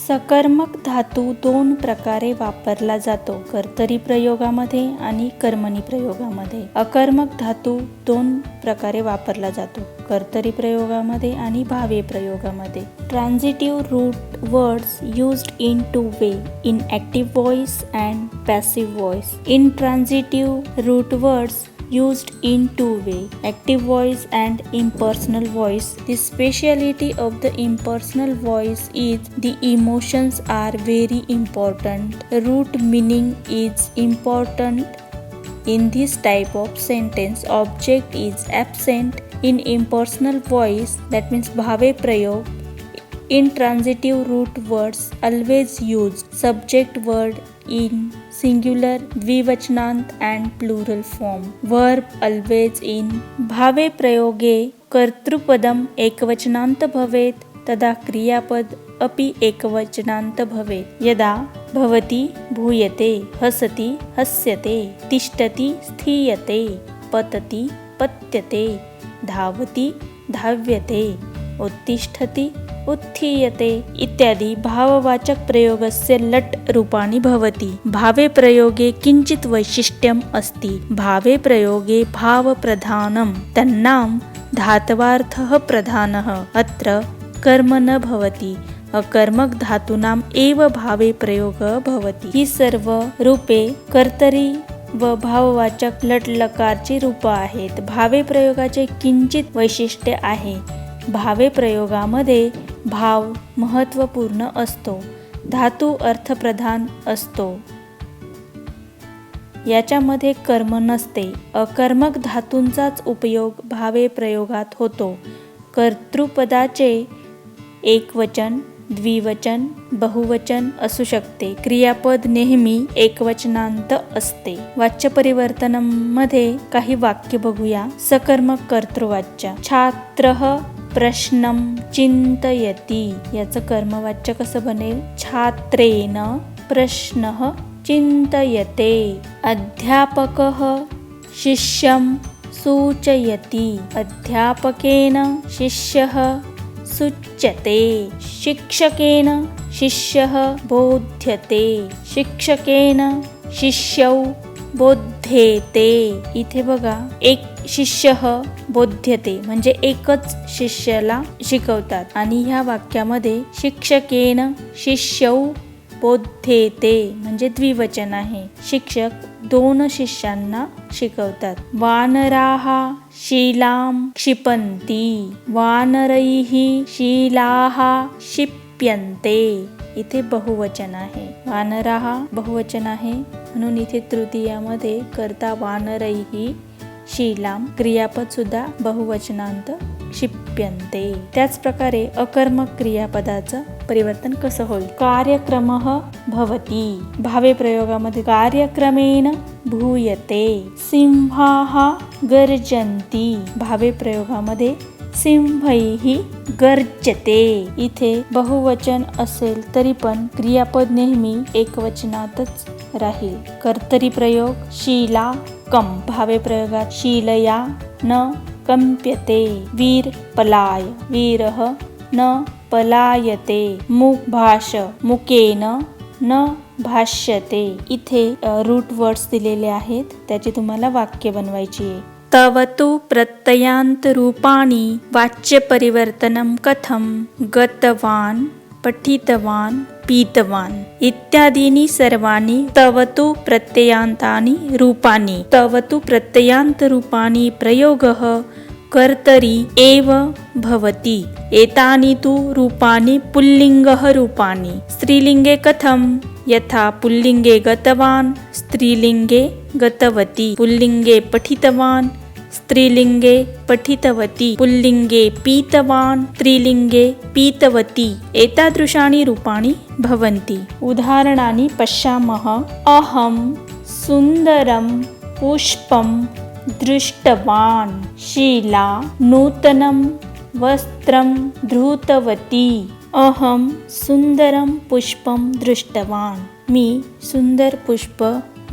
सकर्मक धातू दोन प्रकारे वापरला जातो, कर्तरी प्रयोगामध्ये आणि कर्मणी प्रयोगामध्ये. अकर्मक धातू दोन प्रकारे वापरला जातो, कर्तरी प्रयोगामध्ये आणि भावे प्रयोगामध्ये. Transitive root words used in two way, in active voice and passive voice. Intransitive root words used in two way, active voice and impersonal voice. The speciality of the impersonal voice is the emotions are very important. Root meaning is important. In this type of sentence, object is absent. In impersonal voice, that means bhave prayog, intransitive root words always use subject word in singular, द्विवचनांत and plural form. Verb always in. Bhave प्रयोगे कर्तृपदम एकवचनांत भवेत्, तदा क्रियापद अपि एकवचनांत भवेत्. यदा भवति भूयते, हसति हस्यते, तिष्ठति स्थीयते, पतति पत्यते, धावति धाव्यते, उत्तिष्ठति उत्थीयते इत्यादी भाववाचक प्रयोगस्य लट् रूपाणि भवति. भावे प्रयोगे किंचित् वैशिष्ट्यम् अस्ति. भावे प्रयोगे भावप्रधानं तन्नाम धातवार्थः प्रधानः. अत्र कर्म न भवति. अकर्मक धातूनाम एव भावे प्रयोगः भवति. ही सर्व रूपे कर्तरी व भाववाचक लट लकारची रूप आहेत. भावे प्रयोगाचे किंचित वैशिष्ट्य आहे. भावे प्रयोगामध्ये भाव महत्त्वपूर्ण असतो, धातू अर्थप्रधान असतो, याच्यामध्ये कर्म नसते. अकर्मक धातूंचाच उपयोग भावे प्रयोगात होतो. कर्तृपदाचे एकवचन, द्विवचन, बहुवचन असू शकते. क्रियापद नेहमी एकवचनांत असते. वाच्य परिवर्तनामध्ये काही वाक्य बघूया. सकर्मक कर्तृवाच्य. छात्रः प्रश्नं चिंतयति. याचं कर्मवाच्य कसं बनेल? छात्रेण प्रश्नः चिंतयते. अध्यापकः शिष्यं सूचयति. अध्यापकेन शिष्यः सूच्यते. शिक्षकेन शिष्यः बोध्यते. शिक्षकेन शिष्यौ बोध्येते. इथे बघा, एक शिष्यः बोध्यते म्हणजे एकच शिष्याला शिकवतात, आणि ह्या वाक्यामध्ये शिक्षकेन शिष्यौ बोध्येते म्हणजे द्विवचन आहे. शिक्षक दोन शिष्यांना शिकवतात. वानराः शीलां क्षिपन्ति. वानरैः शीलाः क्षिप्यन्ते. इथे बहुवचन आहे. वानराः बहुवचन आहे म्हणून इथे तृतीयामध्ये करता वानरैः शीलां, क्रियापद सुद्धा बहुवचनांत क्षिप्यन्ते. त्याच प्रकारे अकर्मक क्रियापदाचं परिवर्तन कसं होईल? कार्यक्रमः भवति. भावे प्रयोगामध्ये कार्यक्रमेण भूयते. सिंहाः गर्जन्ति. भावे प्रयोगामध्ये सिंहैः गर्जते. इथे बहुवचन असेल तरी पण क्रियापद नेहमी एकवचनातच राहील. कर्तरी प्रयोग शीला कम. भावे प्रयोगात शीलया न कंप्यते. वीर पलाय. वीरः न पलायते. मुख भाष. मुकेन न भाष्यते. इथे रूट वर्ड्स दिलेले आहेत, त्याची तुम्हाला वाक्य बनवायची आहे. तव तु प्रत्ययान्त रूपाणि वाच्य परिवर्तनं कथं? गतवान्, पठितवान्, पीतवान् इत्यादीनि सर्वाणि तव तु प्रत्ययान्तानि रूपाणि. तव तु प्रत्ययान्त रूपाणि प्रयोगः कर्तरी एव भवति. एतानि तु रूपाणि पुल्लिङ्गः रूपाणि. स्त्रीलिङ्गे कथं? यथा पुल्लिङ्गे गतवान्, स्त्रीलिङ्गे गतवती. पुल्लिङ्गे पठितवान्, स्त्रीलिङ्गे पठितवती. पुल्लिङ्गे पीतवान्, स्त्रीलिङ्गे पीतवती. एतादृशानि रूपाणि भवन्ति. उदाहरणानि पश्यामः. अहं सुन्दरं पुष्पं दृष्टवान्. शीला नूतनं वस्त्रं धृतवती. अहं सुंदरं पुष्पं दृष्टवान्. मी सुंदर पुष्प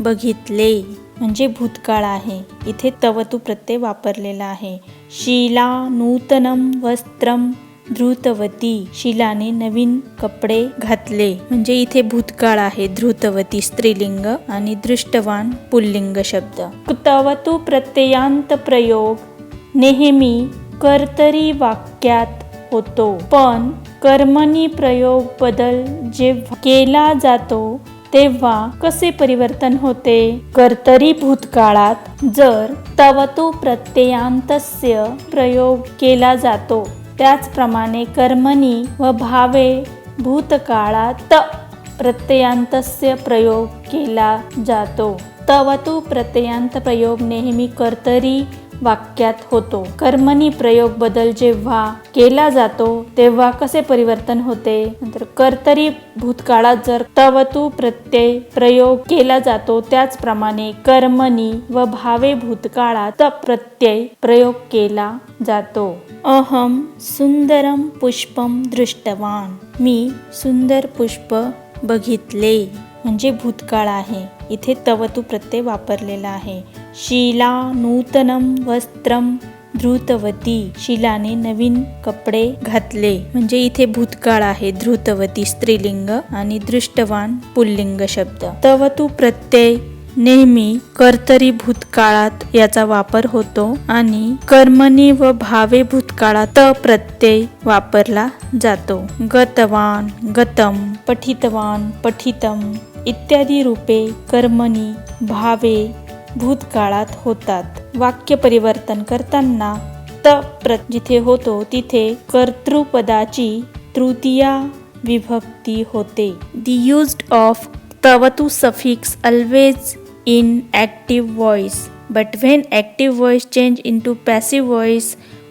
बघितले म्हणजे भूतकाळ आहे. इथे तव तु प्रत्यय वापरलेला आहे. शीला नूतनं वस्त्रं धृतवती शिलाने नवीन कपडे घातले. म्हणजे इथे भूतकाळ आहे. धृतवती स्त्रीलिंग आणि दृष्टवान पुल्लिंग शब्द. क्तवतु प्रत्ययांत प्रयोग नेहमी कर्तरी वाक्यात होतो, पण कर्मणी प्रयोग बदल जेव्हा केला जातो तेव्हा कसे परिवर्तन होते? कर्तरी भूतकाळात जर तवतु प्रत्ययांतस्य प्रयोग केला जातो, त्याचप्रमाणे कर्मणी व भावे भूतकाळात त प्रत्ययांतस्य प्रयोग केला जातो. तवतु प्रत्ययांत प्रयोग नेहमी कर्तरी वाक्यात होतो. कर्मणी प्रयोग बदल जेव्हा केला जातो तेव्हा कसे परिवर्तन होते? नंतर कर्तरी भूतकाळात जर तवतु प्रत्यय प्रयोग केला जातो, त्याचप्रमाणे कर्मणी व भावे भूतकाळात त प्रत्यय प्रयोग केला जातो. अहम सुंदरम पुष्पम दृष्टवान. मी सुंदर पुष्प बघितले. म्हणजे भूतकाळ आहे. इथे तवतु प्रत्यय वापरलेला आहे. शीला नूतनम वस्त्रम धृतवती. शिलाने नवीन कपडे घातले. म्हणजे इथे भूतकाळ आहे. धृतवती स्त्रीलिंग आणि दृष्टवान पुल्लिंग शब्द. तवतु प्रत्यय नेहमी कर्तरी भूतकाळात याचा वापर होतो आणि कर्मणी व भावे भूतकाळात त प्रत्यय वापरला जातो. गतवान, गतम, पठितवान, पठितम इत्यादी रूपे कर्मणी भावे भूतकाळात होतात. वाक्य परिवर्तन करताना त जिथे होतो तिथे कर्तृपदाची तृतीया विभक्ती होते. द यूज्ड ऑफ तवतु suffix always in active voice, but when active voice change into passive voice,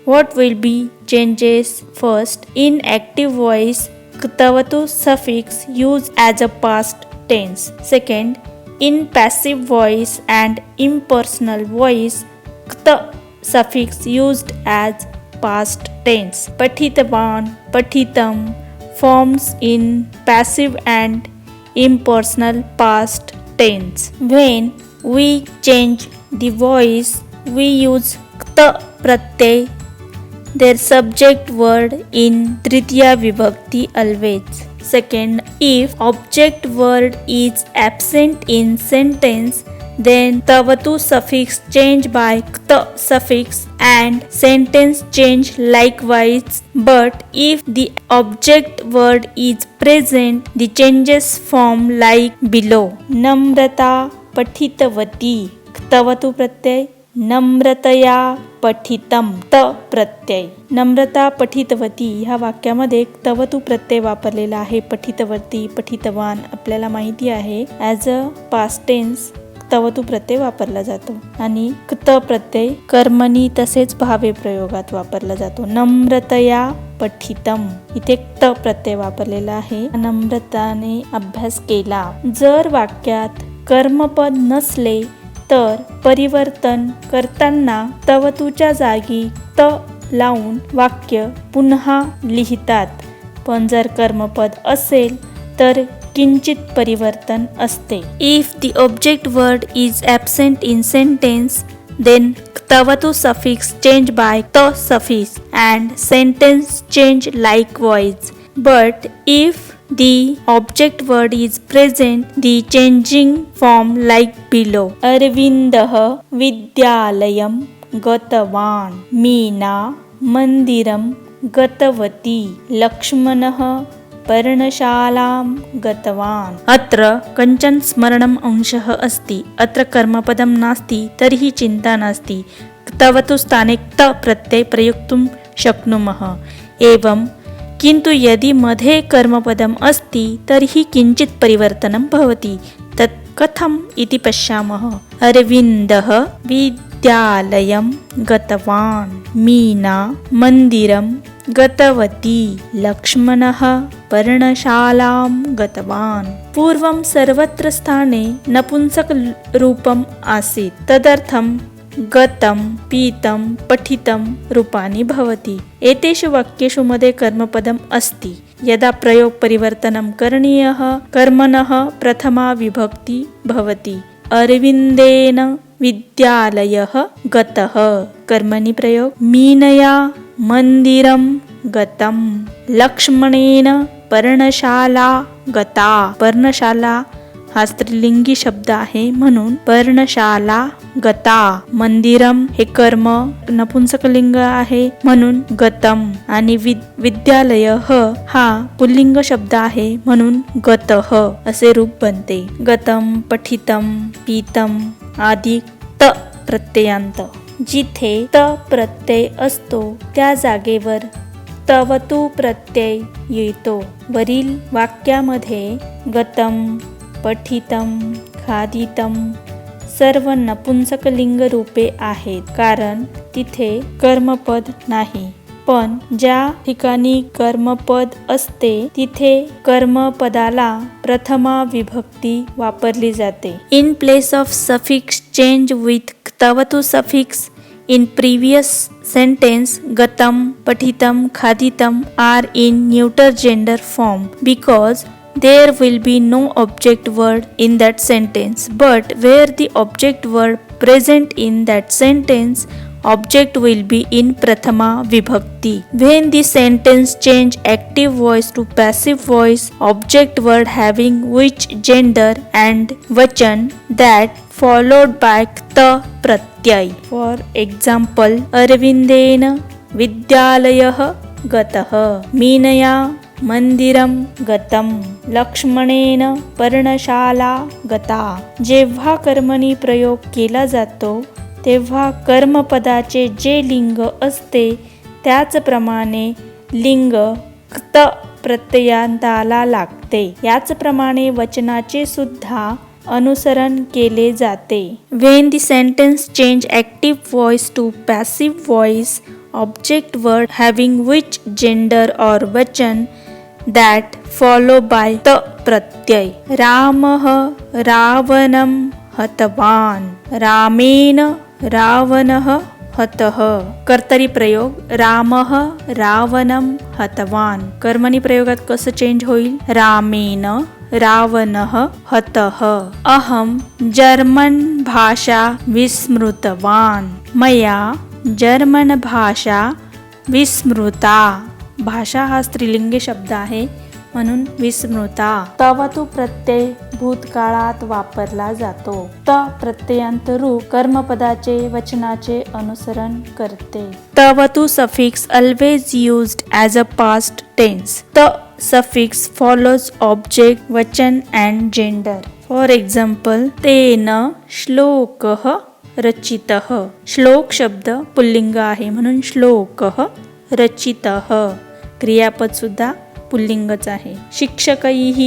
what will be changes? First, in active voice tavatu suffix used as a past tense. Second, in passive voice and impersonal voice kt suffix used as past tense. Pathitavan, pathitam forms in passive and impersonal past tense. When we change the voice, we use kt pratyay, their subject word in tritiya vibhakti always. Second, if object word is absent in sentence, then tavatu suffix change by kt suffix and sentence change likewise. But if the object word is present, the changes form like below. Namrata पठितवती. तवतु प्रत्यय नम्रतया पठितम त प्रत्यय. नम्रता पठितवती ह्या वाक्यामध्ये तवतु प्रत्यय वापरलेला आहे. पठितवती, पठितवान आपल्याला माहिती आहे. ॲज अ पास्ट टेन्स तवतु प्रत्यय वापरला जातो आणि क्त प्रत्यय कर्मणी तसेच भावे प्रयोगात वापरला जातो. नम्रतया पठितम इथे क्त प्रत्यय वापरलेला आहे. नम्रताने अभ्यास केला. जर वाक्यात कर्मपद नसले तर परिवर्तन करताना तवतुच्या जागी त लावून वाक्य पुन्हा लिहितात. पण जर कर्मपद असेल तर किंचित परिवर्तन असते. If the object word is absent in sentence, then tavatu suffix change by ta suffix and sentence change likewise. But if the object word is present, the changing form like below. Arvindah vidyalayam gatavan, Meena mandiram gatavati, Lakshmanah पर्णशालां गतवान्. अत्र कञ्चन स्मरणम् अंशः अस्ति. अत्र कर्मपदं नास्ति तर्हि चिन्ता नास्ति. तवतु स्थाने क्त प्रत्यय प्रयोक्तुं शक्नुमः. एवं किन्तु यदि मध्ये कर्मपदम् अस्ति तर्हि किञ्चित् परिवर्तनं भवति. तत् कथम् इति पश्यामः. अरविन्दः विद्यालयं गतवान्, मीना मन्दिरं गतवती, लक्ष्मणः पर्णशालां गतवान्. पूर्वं सर्वत्र स्थाने नपुंसक रूपम् आसीत्. तदर्थं गतं, पीतं, पठितं रूपाणि भवति. एतेषु वाक्येषु मध्ये कर्मपदम् अस्ति. यदा प्रयोग परिवर्तनं करणीयः कर्मणः प्रथमा विभक्ति भवति. अरविन्देन विद्यालयः गतः कर्मणि प्रयोग. मीनया मन्दिरं गतम. लक्ष्मणेन पर्णशाला गता. पर्णशाला हा स्त्रीलिंगी शब्द आहे म्हणून पर्णशाला गता. मंदिरम हे कर्म नपुंसकलिंग आहे म्हणून गतम. आणि विद्यालय हा पुल्लिंग शब्द आहे म्हणून गतः असे रूप बनते. गतम, पठितम, पीतम आदी त प्रत्ययांत. जिथे त प्रत्यय असतो त्या जागेवर तवतू प्रत्यय येतो. वरील वाक्यामध्ये गतम, पठितम, खादितम सर्व नपुंसकलिंग रूपे आहेत कारण तिथे कर्मपद नाही. पण ज्या ठिकाणी कर्मपद असते तिथे कर्मपदाला प्रथमा विभक्ती वापरली जाते. In place of suffix change with तवतु suffix in previous sentence gatam, pathitam, khaditam are in neuter gender form because there will be no object word in that sentence. But where the object word present in that sentence, object will be in prathama vibhakti. When the sentence change active voice to passive voice, object word having which gender and vachan that followed by ta pratyay. For example, Arvindena Vidyalayah Gatah, Meenaya मंदिरम गतम, लक्ष्मणेन पर्णशाला गता. जेव्हा कर्मणी प्रयोग केला जातो तेव्हा कर्मपदाचे जे लिंग असते त्याचप्रमाणे लिंग क्त प्रत्ययांताला लागते. याचप्रमाणे वचनाचे सुद्धा अनुसरण केले जाते. When the sentence change active voice to passive voice, object word having which gender or vachan that follow by ta pratyay. Ramah ravanam हतवान, रामेन रावणः हतः. कर्तरी प्रयोग रामः रावणं हतवान. कर्मणी प्रयोगात कसं चेंज होईल? रामेन रावणः हतः. अहम जर्मन भाषा विस्मृतवान, मया जर्मन भाषा विस्मृता. भाषा हा स्त्रीलिंगी शब्द आहे म्हणून विस्मृता. तवतु प्रत्यय भूतकाळात वापरला जातो. त प्रत्ययांत रूप कर्मपदाचे वचनाचे अनुसरण करते. तवतु suffix always used as a past tense. त suffix follows object, vachan and gender. For example, तेन श्लोकः रचितः. श्लोक शब्द पुल्लिंग आहे म्हणून श्लोकः रचितः. क्रियापद सुद्धा पुल्लिंगच आहे. शिक्षकैः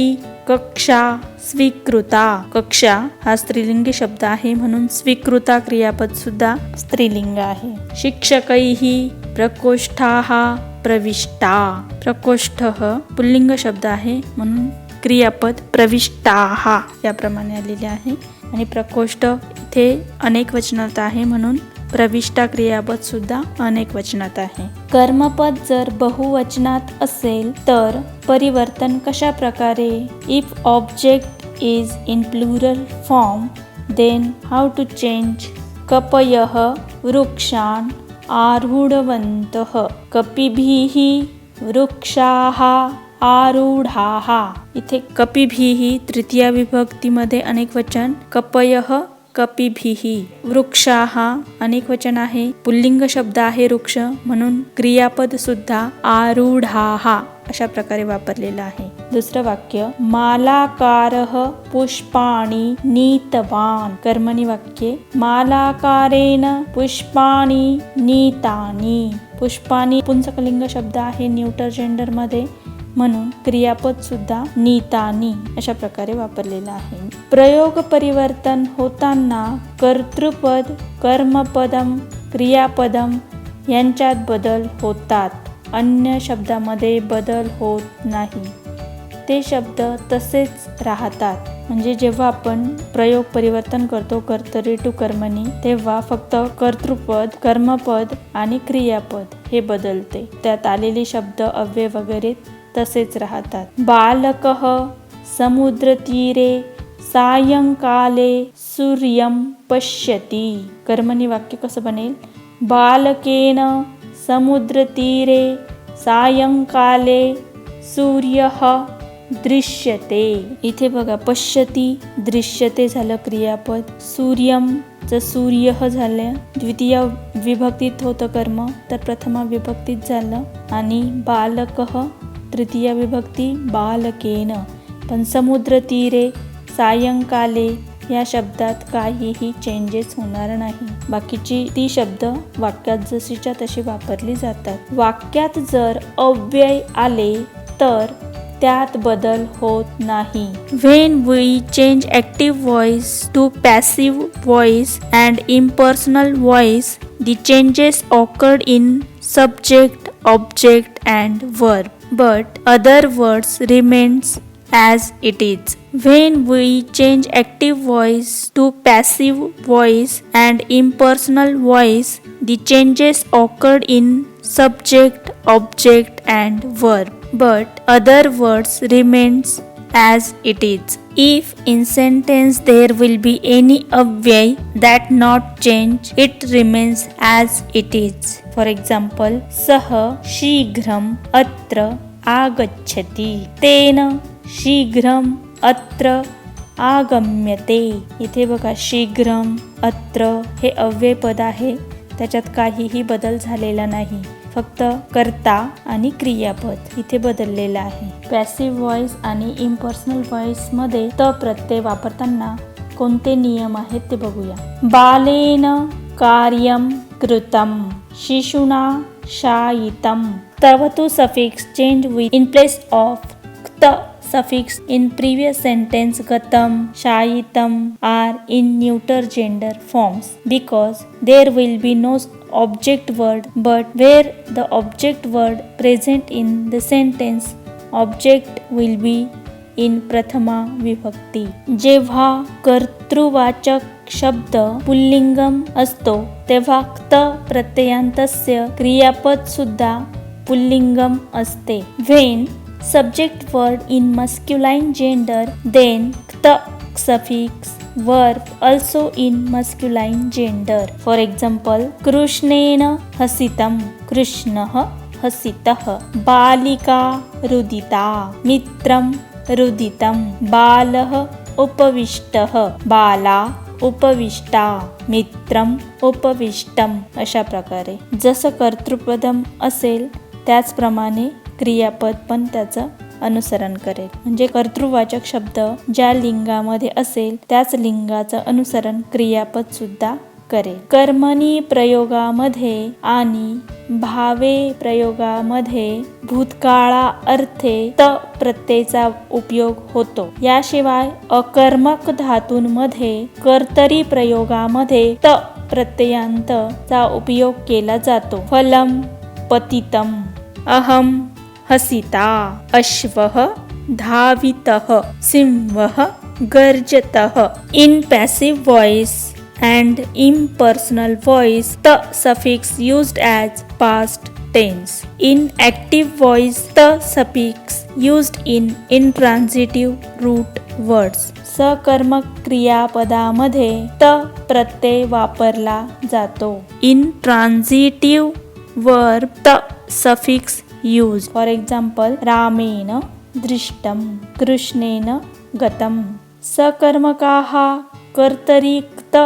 कक्षा स्वीकृता. कक्षा हा स्त्रीलिंगी शब्द आहे म्हणून स्वीकृता क्रियापद सुद्धा स्त्रीलिंग आहे. शिक्षकैः प्रकोष्ठाः प्रविष्टा. प्रकोष्ठः पुल्लिंग शब्द आहे म्हणून क्रियापद प्रविष्टाः याप्रमाणे आलेले आहे. आणि प्रकोष्ठ इथे अनेक वचनात आहे म्हणून प्रविष्टा क्रियापद सुद्धा अनेक वचनात आहे. कर्मपद जर बहुवचनात असेल तर परिवर्तन कशा प्रकारे? If object is in plural form then how to change? कपयः वृक्षान् आरूढवन्तः, कपिभिः वृक्षाः आरूढाः. इथे कपिभिः तृतीया विभक्तीमध्ये अनेक वचन. कपयः कपिभिः. वृक्षाः अनेक वचन आहे. पुल्लिंग शब्द आहे वृक्ष म्हणून क्रियापद सुद्धा आरूढाः अशा प्रकारे वापरलेला आहे. दुसरं वाक्य मालाकारः पुष्पाणि नीतवान्. कर्मणी वाक्ये मालाकारेण पुष्पाणि नीतानि. पुष्पाणि पुंसकलिंग शब्द आहे न्यूटर जेंडर मध्ये म्हणून क्रियापद सुद्धा नीतानी अशा प्रकारे वापरलेला आहे. प्रयोग परिवर्तन होताना कर्तृपद, कर्मपदम, क्रियापदम यांच्यात बदल होतात. अन्य शब्दामध्ये बदल होत नाही. ते शब्द तसेच राहतात. म्हणजे जेव्हा आपण प्रयोग परिवर्तन करतो कर्तरी टू कर्मणी तेव्हा फक्त कर्तृपद, कर्मपद आणि क्रियापद हे बदलते. त्यात आलेले शब्द, अव्यय वगैरे तसेच राहतात. बालकः समुद्रतीरे सायंकाले सूर्यं पश्यति. कर्मणी वाक्य कसं बनेल? बालकेन समुद्रतीरे सायंकाले सूर्यः दृश्यते. इथे बघा पश्यती दृश्यते झालं क्रियापद, सूर्यमचं सूर्यः झालं द्वितीय विभक्तीत होतं कर्म तर प्रथमा विभक्तीत झालं, आणि बालकः तृतीय विभक्ती बालकेन. पण समुद्रतीरे सायंकाले या शब्दात काहीही चेंजेस होणार नाही. बाकीची ती शब्द वाक्यात जशीच्या तशी वापरली जातात. वाक्यात जर अव्यय आले तर त्यात बदल होत नाही. When we change active voice to passive voice and impersonal voice, the changes occurred in subject, object and verb, but other words remains as it is. When we change active voice to passive voice and impersonal voice, the changes occurred in subject, object and verb, but other words remains as it is. If in sentence there will be any avyay that not change, it remains as it is. For example, सः शीघ्रम् अत्र आगच्छति, तेन शीघ्रम् अत्र आगम्यते. इथे बघा शीघ्रम अत्र हे अव्यय पद आहे, त्याच्यात काहीही बदल झालेला नाही, फक्त कर्ता आणि क्रियापद इथे बदललेलं आहे. पॅसिव्ह व्हॉइस आणि इम्पर्सनल व्हॉइस मध्ये त प्रत्यय वापरताना कोणते नियम आहेत ते बघूया. बालेन कार्यम कृतम, शिशुना शायितम. तवतु suffix change with in place of क्त suffix in previous sentence gatam, shayitam are in neuter gender forms because there will be no object word, but where the object word present in the sentence, object will be in प्रथमा विभक्ती. जेव्हा कर्तृवाचक शब्द पुल्लिंगम असतो तेव्हा क्त प्रत्ययांतस्य क्रियापद सुद्धा पुल्लिंगम असते. When subject word in masculine gender, then kt suffix verb also in masculine gender. For example, कृष्णेन हसितं, कृष्णः हसितः. बालिका रुदिता, मित्रं रुदितं. बालः उपविष्टः, बाला उपविष्टा, मित्रम उपविष्टम. अशा प्रकारे जसं कर्तृपदम असेल त्याचप्रमाणे क्रियापद पण त्याचं अनुसरण करेल. म्हणजे कर्तृवाचक शब्द ज्या लिंगामध्ये असेल त्याच लिंगाचं अनुसरण क्रियापद सुद्धा करेल. कर्मणी प्रयोगामध्ये आणि भावे प्रयोगामध्ये भूतकाळा अर्थे त प्रत्ययाचा उपयोग होतो. याशिवाय अकर्मक धातूंमध्ये कर्तरी प्रयोगामध्ये त प्रत्ययांतचा उपयोग केला जातो. फलम पतितम, अहम हसिता, अश्वः धावितः, सिंहः गर्जतः. In passive voice and impersonal voice, the suffix used as past tense. In active voice, the suffix used in intransitive root words. सकर्मक क्रियापदामध्ये त प्रत्यय वापरला जातो. Intransitive verb the suffix used. For example, रामेण दृष्टम, कृष्णेन गतम. सकर्मकाः कर्तरी क्त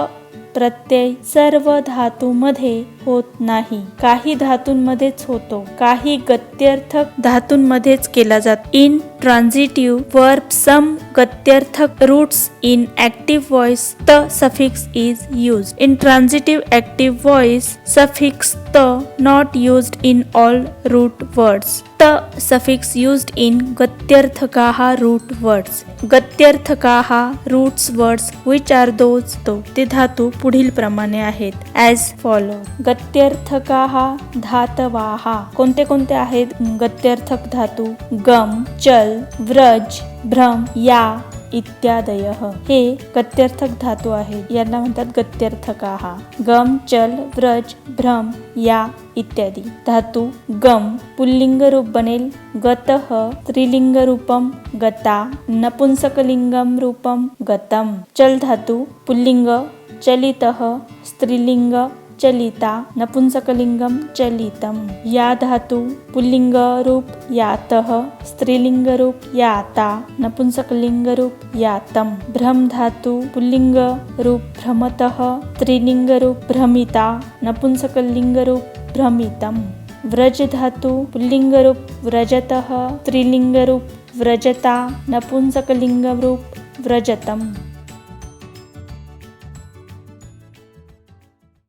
प्रत्यय सर्व धातूमध्ये होत नाही. काही धातूंमध्येच होतो, काही गत्यर्थक धातूंमध्येच केला जातो. इन ट्रान्झिटिव्ह वर्ब सम गत्यर्थक रूट्स इन ऍक्टिव्ह व्हॉइस त suffix is used. In transitive active voice suffix त not used in all root words. त सफिक्स यूज्ड इन गत्यर्थकाः रूट वर्ड्स. गत्यर्थकाः roots words which are those, तो ते धातू पुढील प्रमाणे आहेत ॲज फॉलो. गत्यर्थकाः धातवाः. कोणते कोणते आहेत गत्यर्थक धातू? गम, चल, व्रज, भ्रम, या इत्यादयः हे गत्यर्थक धातू आहेत. यांना म्हणतात गत्यर्थकाः. गम, चल, व्रज, भ्रम, या इत्यादी. धातू गम पुल्लिंग रूप बनेल गतः, स्त्रीलिंग रूपम गता, नपुंसकलिंगम रूपम गतम. चल धातू पुल्लिंग चलितः, स्त्रीलिंग चलिता नपुंसकलिंगम चलितम। या धातु पुल्लिंग रूप यातः, स्त्रीलिंग रूप याता, नपुंसकलिंग रूप यातम। भ्रम धातु पुल्लिंग रूप भ्रमतः, स्त्रीलिंग रूप भ्रमिता, नपुंसकलिंग रूप भ्रमितम। व्रज धातु पुल्लिंग रूप व्रजतः, स्त्रीलिंग रूप व्रजता, नपुंसकलिंग रूप व्रजतम।